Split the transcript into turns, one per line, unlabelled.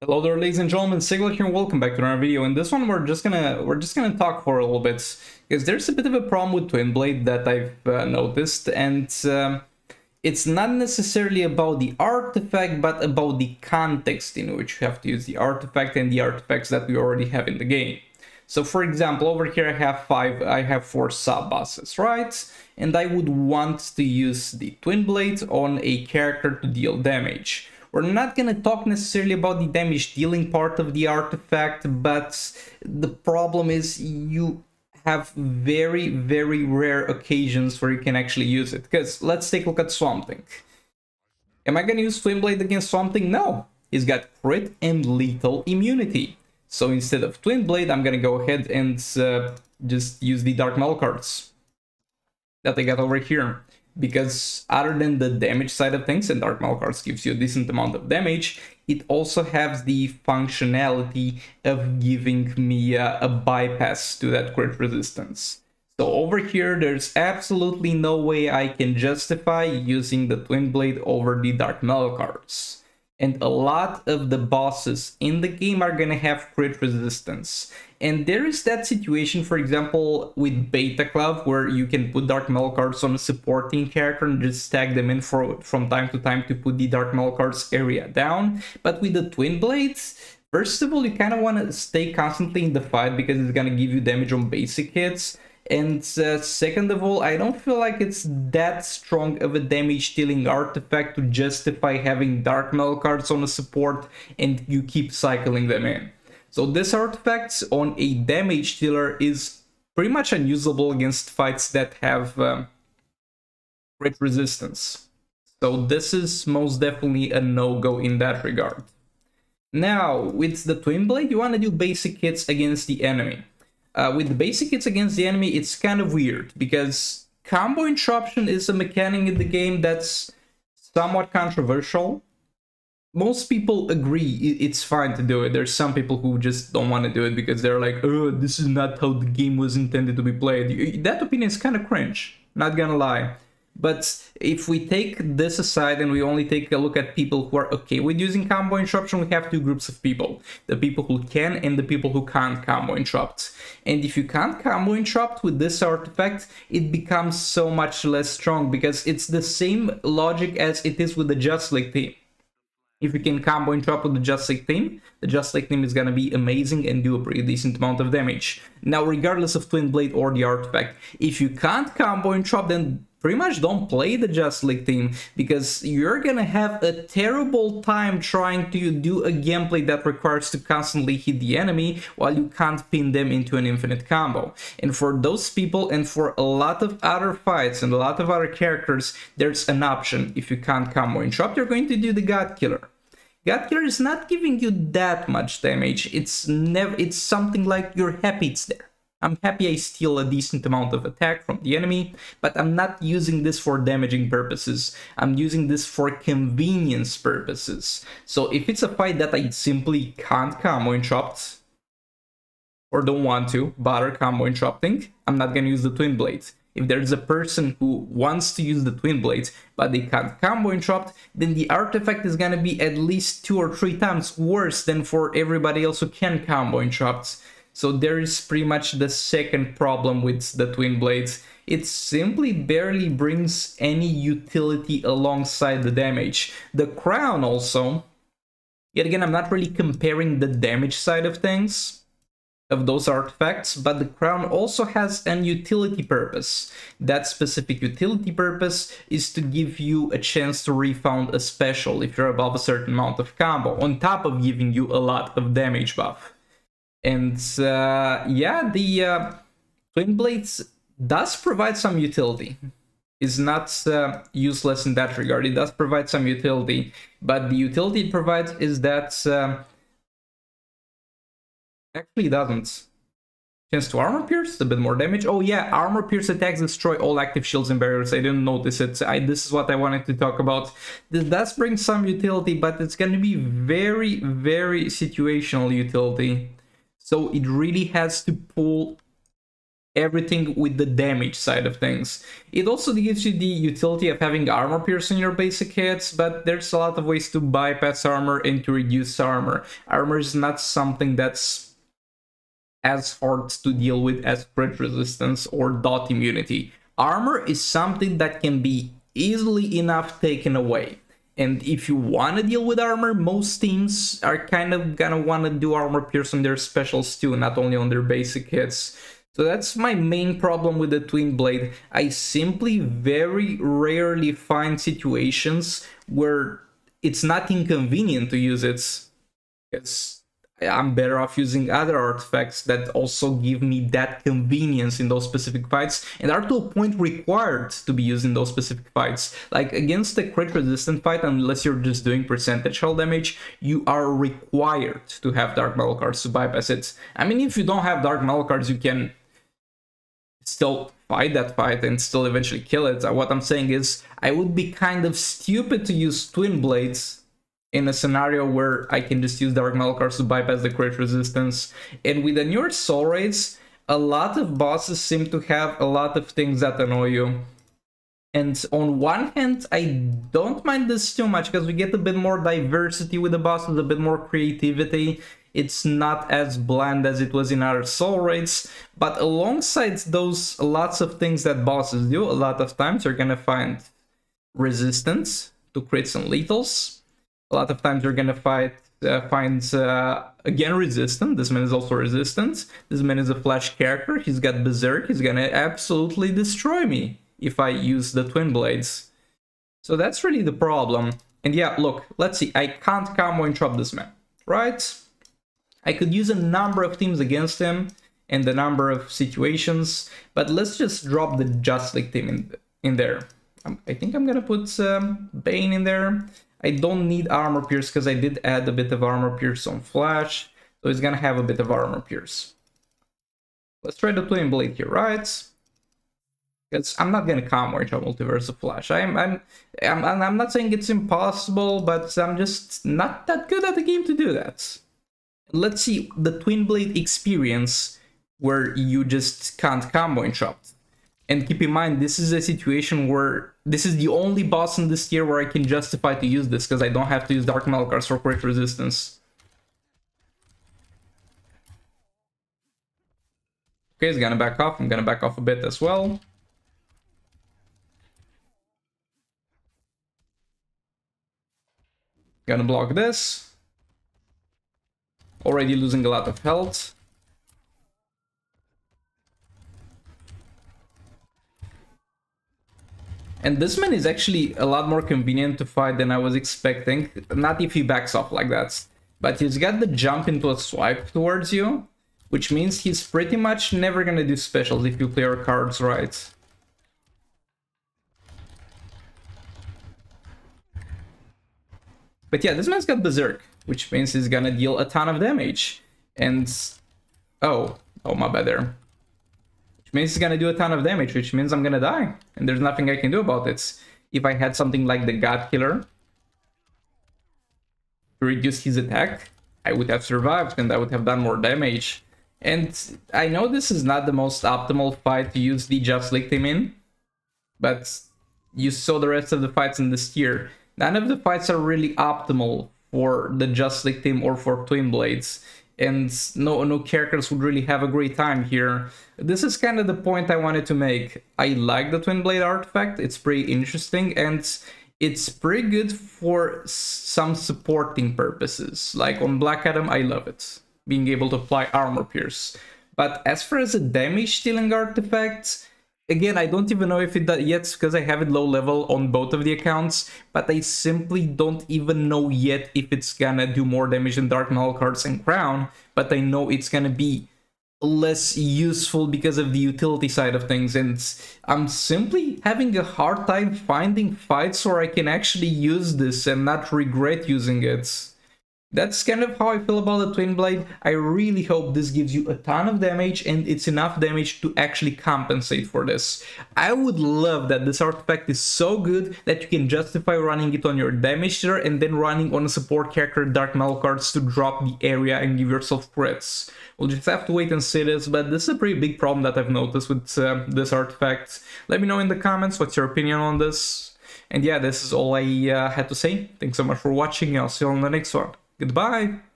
Hello there, ladies and gentlemen, Sigla here, and welcome back to another video. In this one, we're just gonna talk for a little bit, because there's a bit of a problem with Twin Blade that I've noticed, and it's not necessarily about the artifact, but about the context in which you have to use the artifact and the artifacts that we already have in the game. So, for example, over here I have 4 sub-bosses, right? And I would want to use the Twin Blade on a character to deal damage. We're not going to talk necessarily about the damage dealing part of the artifact, but the problem is you have very, very rare occasions where you can actually use it. Because let's take a look at Swamp Thing. Am I going to use Twin Blade against Swamp Thing? No. He's got crit and lethal immunity. So instead of Twin Blade, I'm going to go ahead and just use the Dark Metal cards that I got over here. Because other than the damage side of things, and Dark Metal cards gives you a decent amount of damage, it also has the functionality of giving me a bypass to that crit resistance. So over here, there's absolutely no way I can justify using the Twin Blade over the Dark Metal cards. And a lot of the bosses in the game are gonna have crit resistance. And there is that situation, for example, with Beta Club, where you can put Dark Metal cards on a supporting character and just tag them in from time to time to put the Dark Metal cards area down. But with the Twin Blades, first of all, you kind of want to stay constantly in the fight because it's gonna give you damage on basic hits. And second of all, I don't feel like it's that strong of a damage dealing artifact to justify having Dark Metal cards on a support and you keep cycling them in. So this artifact on a damage dealer is pretty much unusable against fights that have crit resistance. So this is most definitely a no-go in that regard. Now, with the Twin Blade, you want to do basic hits against the enemy. With the basic hits against the enemy, it's kind of weird, because combo interruption is a mechanic in the game that's somewhat controversial. Most people agree it's fine to do it. There's some people who just don't want to do it because they're like, oh, this is not how the game was intended to be played. That opinion is kind of cringe, not gonna lie. But if we take this aside and we only take a look at people who are okay with using combo interruption, we have 2 groups of people. The people who can and the people who can't combo interrupt. And if you can't combo interrupt with this artifact, it becomes so much less strong because it's the same logic as it is with the Just League team. If you can combo interrupt with the Just League team, the Just League team is gonna be amazing and do a pretty decent amount of damage. Now, regardless of Twin Blade or the artifact, if you can't combo interrupt, then pretty much don't play the Just League team, because you're gonna have a terrible time trying to do a gameplay that requires to constantly hit the enemy while you can't pin them into an infinite combo. And for those people and for a lot of other fights and a lot of other characters, there's an option. If you can't combo interrupt, you're going to do the God Killer. God Killer is not giving you that much damage. It's something like you're happy it's there. I'm happy I steal a decent amount of attack from the enemy, but I'm not using this for damaging purposes. I'm using this for convenience purposes. So if it's a fight that I simply can't combo interrupt, or don't want to bother combo interrupting, I'm not gonna use the Twin Blade. If there's a person who wants to use the Twin Blade, but they can't combo interrupt, then the artifact is gonna be at least 2 or 3 times worse than for everybody else who can combo interrupt. So there is pretty much the second problem with the Twin Blades. It simply barely brings any utility alongside the damage. The Crown also, yet again, I'm not really comparing the damage side of things, of those artifacts, but the Crown also has an utility purpose. That specific utility purpose is to give you a chance to refound a special if you're above a certain amount of combo, on top of giving you a lot of damage buff. And yeah, the Twin Blades does provide some utility. It's not useless in that regard. It does provide some utility, but the utility it provides is that actually doesn't. Chance to armor pierce, a bit more damage. Oh yeah, armor pierce attacks destroy all active shields and barriers. I didn't notice it. This is what I wanted to talk about. This does bring some utility, but it's going to be very, very situational utility. So it really has to pull everything with the damage side of things. It also gives you the utility of having armor pierce in your basic hits, but there's a lot of ways to bypass armor and to reduce armor. Armor is not something that's as hard to deal with as crit resistance or dot immunity. Armor is something that can be easily enough taken away. And if you want to deal with armor, most teams are kind of gonna want to do armor pierce on their specials too, not only on their basic hits. So that's my main problem with the Twin Blade. I simply very rarely find situations where it's not inconvenient to use it. Because I'm better off using other artifacts that also give me that convenience in those specific fights and are to a point required to be used in those specific fights. Like against a crit resistant fight, unless you're just doing percentage hull damage, you are required to have Dark Metal cards to bypass it. I mean, if you don't have Dark Metal cards, you can still fight that fight and still eventually kill it. What I'm saying is, I would be kind of stupid to use Twin Blades in a scenario where I can just use Dark Metal cards to bypass the crit resistance. And with the newer Soul Raids, a lot of bosses seem to have a lot of things that annoy you. And on one hand, I don't mind this too much, because we get a bit more diversity with the bosses, a bit more creativity. It's not as bland as it was in other Soul Raids, but alongside those lots of things that bosses do, a lot of times you're gonna find resistance to crits and lethals. A lot of times you're gonna find again resistant. This man is also resistant. This man is a flash character. He's got Berserk. He's gonna absolutely destroy me if I use the Twin Blades. So that's really the problem. And yeah, look, let's see. I can't combo interrupt this man, right? I could use a number of teams against him and a number of situations, but let's just drop the Just League team in there. I think I'm gonna put Bane in there. I don't need Armor Pierce because I did add a bit of Armor Pierce on Flash, so he's gonna have a bit of Armor Pierce. Let's try the Twin Blade here, right? Because I'm not gonna combo into Multiverse of Flash. I'm not saying it's impossible, but I'm just not that good at the game to do that. Let's see the Twin Blade experience where you just can't combo interrupt. And keep in mind, this is a situation where this is the only boss in this tier where I can justify to use this, because I don't have to use Dark Metal cards for crit resistance. Okay, he's gonna back off. I'm gonna back off a bit as well. Gonna block this. Already losing a lot of health. And this man is actually a lot more convenient to fight than I was expecting. Not if he backs off like that. But he's got the jump into a swipe towards you, which means he's pretty much never gonna do specials if you play your cards right. But yeah, this man's got Berserk, which means he's gonna deal a ton of damage. And... oh my bad there. Means he's gonna do a ton of damage, which means I'm gonna die, and there's nothing I can do about it. If I had something like the God Killer to reduce his attack, I would have survived and I would have done more damage. And I know this is not the most optimal fight to use the Just League team in, but you saw the rest of the fights in this tier. None of the fights are really optimal for the Just League team or for Twin Blades. And no characters would really have a great time here. This is kind of the point I wanted to make. I like the Twin Blade artifact, it's pretty interesting, and it's pretty good for some supporting purposes. Like on Black Adam, I love it, being able to apply Armor Pierce. But as far as a damage stealing artifact, again, I don't even know if it does yet, because I have it low level on both of the accounts, but I simply don't even know yet if it's gonna do more damage than Dark Metal cards and Crown, but I know it's gonna be less useful because of the utility side of things, and I'm simply having a hard time finding fights where I can actually use this and not regret using it. That's kind of how I feel about the Twin Blade. I really hope this gives you a ton of damage and it's enough damage to actually compensate for this. I would love that this artifact is so good that you can justify running it on your damage dealer and then running on a support character Dark Metal cards to drop the area and give yourself crits. We'll just have to wait and see this, but this is a pretty big problem that I've noticed with this artifact. Let me know in the comments what's your opinion on this. And yeah, this is all I had to say. Thanks so much for watching, I'll see you on the next one. Goodbye!